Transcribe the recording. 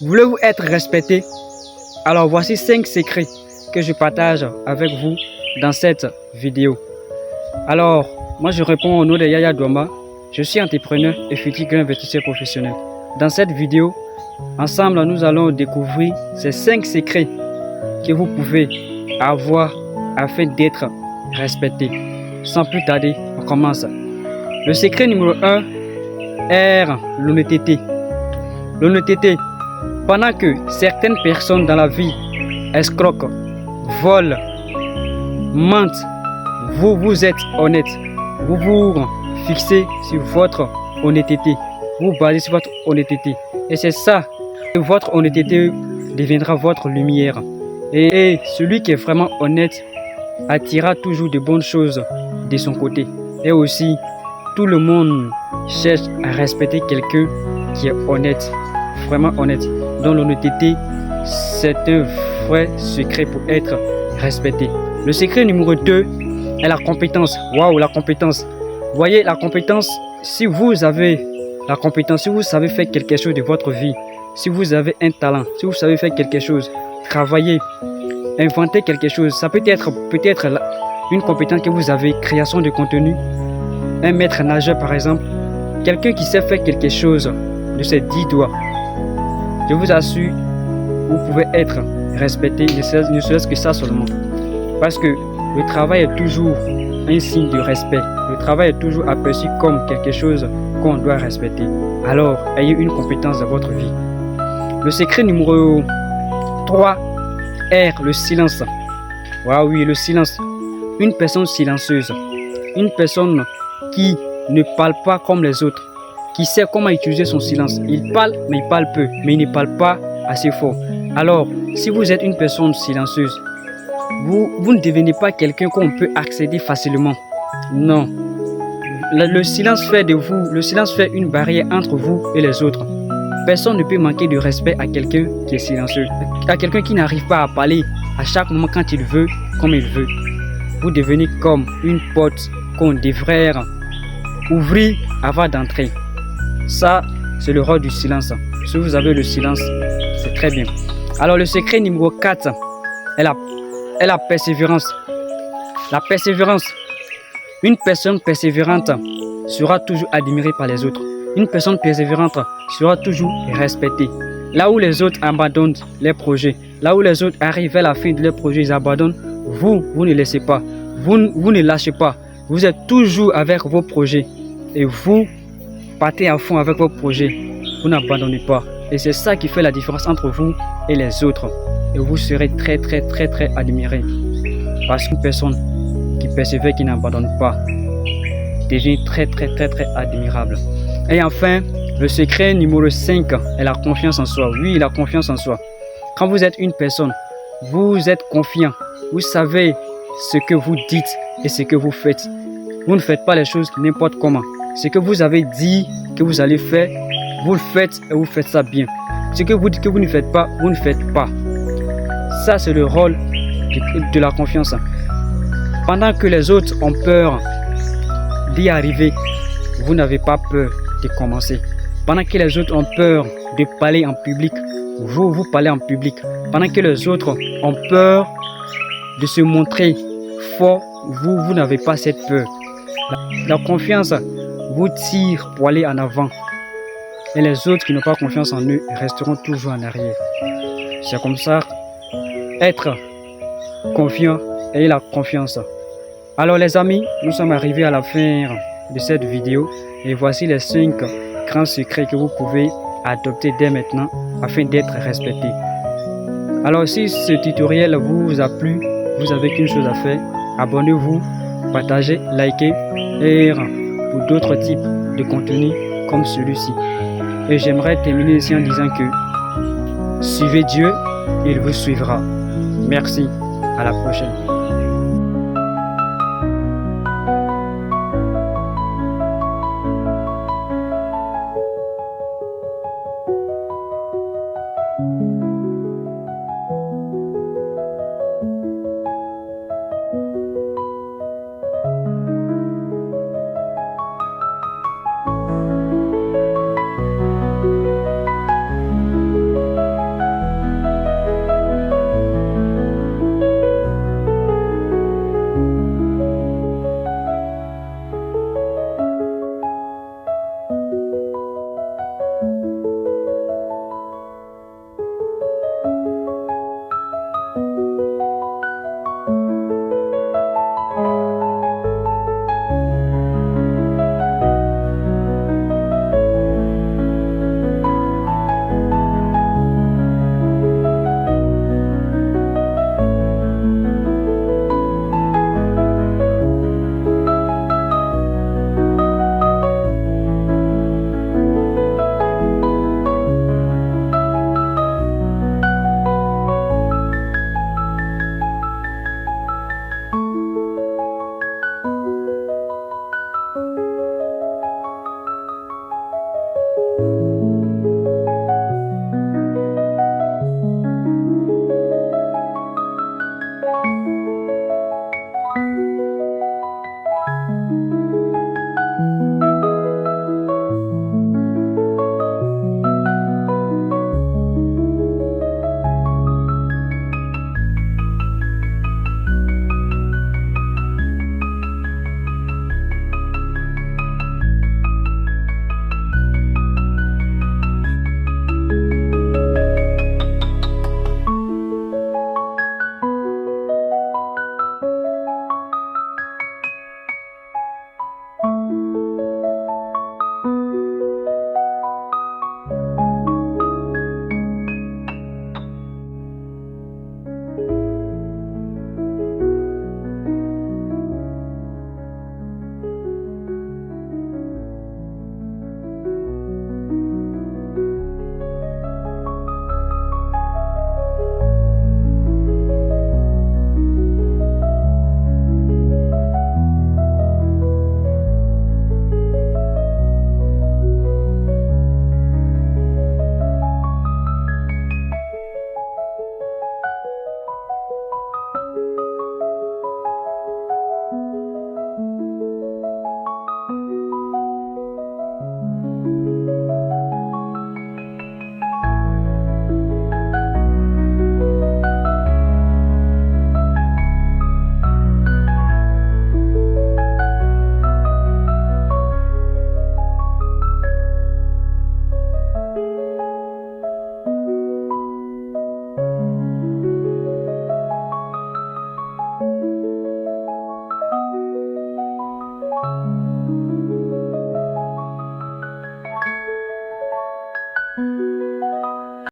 Voulez-vous être respecté? Alors voici 5 secrets que je partage avec vous dans cette vidéo. Alors, moi je réponds au nom de Yaya Douamba. Je suis entrepreneur et futur grand investisseur professionnel. Dans cette vidéo, ensemble nous allons découvrir ces 5 secrets que vous pouvez avoir afin d'être respecté. Sans plus tarder, on commence. Le secret numéro 1 est l'honnêteté. L'honnêteté. Pendant que certaines personnes dans la vie escroquent, volent, mentent, vous êtes honnête. Vous vous fixez sur votre honnêteté. Vous basez sur votre honnêteté. Et c'est ça, que votre honnêteté deviendra votre lumière. Et celui qui est vraiment honnête attirera toujours de bonnes choses de son côté. Et aussi, tout le monde cherche à respecter quelqu'un qui est honnête, vraiment honnête. Donc l'honnêteté, c'est un vrai secret pour être respecté. Le secret numéro 2 est la compétence. Waouh, la compétence. Vous voyez, la compétence, si vous avez la compétence, si vous savez faire quelque chose de votre vie, si vous avez un talent, si vous savez faire quelque chose, travailler, inventer quelque chose, ça peut être une compétence que vous avez, création de contenu, un maître nageur par exemple, quelqu'un qui sait faire quelque chose de ses 10 doigts. Je vous assure, vous pouvez être respecté, ne serait-ce que ça seulement. Parce que le travail est toujours un signe de respect. Le travail est toujours aperçu comme quelque chose qu'on doit respecter. Alors, ayez une compétence dans votre vie. Le secret numéro 3 est le silence. Waouh, oui, le silence. Une personne silencieuse. Une personne qui ne parle pas comme les autres. Qui sait comment utiliser son silence. Il parle, mais il parle peu. Mais il ne parle pas assez fort. Alors, si vous êtes une personne silencieuse, vous ne devenez pas quelqu'un qu'on peut accéder facilement. Non. Le silence fait de vous, le silence fait une barrière entre vous et les autres. Personne ne peut manquer de respect à quelqu'un qui est silencieux. À quelqu'un qui n'arrive pas à parler à chaque moment quand il veut, comme il veut. Vous devenez comme une porte qu'on devrait ouvrir avant d'entrer. Ça, c'est le rôle du silence. Si vous avez le silence, c'est très bien. Alors, le secret numéro 4 est la persévérance. La persévérance. Une personne persévérante sera toujours admirée par les autres. Une personne persévérante sera toujours respectée. Là où les autres abandonnent les projets, là où les autres arrivent à la fin de leurs projets, ils abandonnent, vous ne laissez pas. Vous ne lâchez pas. Vous êtes toujours avec vos projets. Et vous partez à fond avec vos projets. Vous n'abandonnez pas. Et c'est ça qui fait la différence entre vous et les autres. Et vous serez très admiré. Parce qu'une personne qui persévère, qui n'abandonne pas, devient très admirable. Et enfin, le secret numéro 5 est la confiance en soi. Oui, la confiance en soi. Quand vous êtes une personne, vous êtes confiant. Vous savez ce que vous dites et ce que vous faites. Vous ne faites pas les choses n'importe comment. Ce que vous avez dit que vous allez faire, vous le faites et vous faites ça bien. Ce que vous dites que vous ne faites pas, vous ne faites pas. Ça, c'est le rôle de la confiance. Pendant que les autres ont peur d'y arriver, vous n'avez pas peur de commencer. Pendant que les autres ont peur de parler en public, vous parlez en public. Pendant que les autres ont peur de se montrer fort, vous n'avez pas cette peur. La confiance vous tire pour aller en avant. Et les autres qui n'ont pas confiance en eux resteront toujours en arrière. C'est comme ça, être confiant et la confiance. Alors les amis, nous sommes arrivés à la fin de cette vidéo. Et voici les 5 grands secrets que vous pouvez adopter dès maintenant afin d'être respecté. Alors si ce tutoriel vous a plu, vous avez qu'une chose à faire. Abonnez-vous, partagez, likez et pour d'autres types de contenus comme celui-ci. Et j'aimerais terminer ici en disant que suivez Dieu, il vous suivra. Merci, à la prochaine.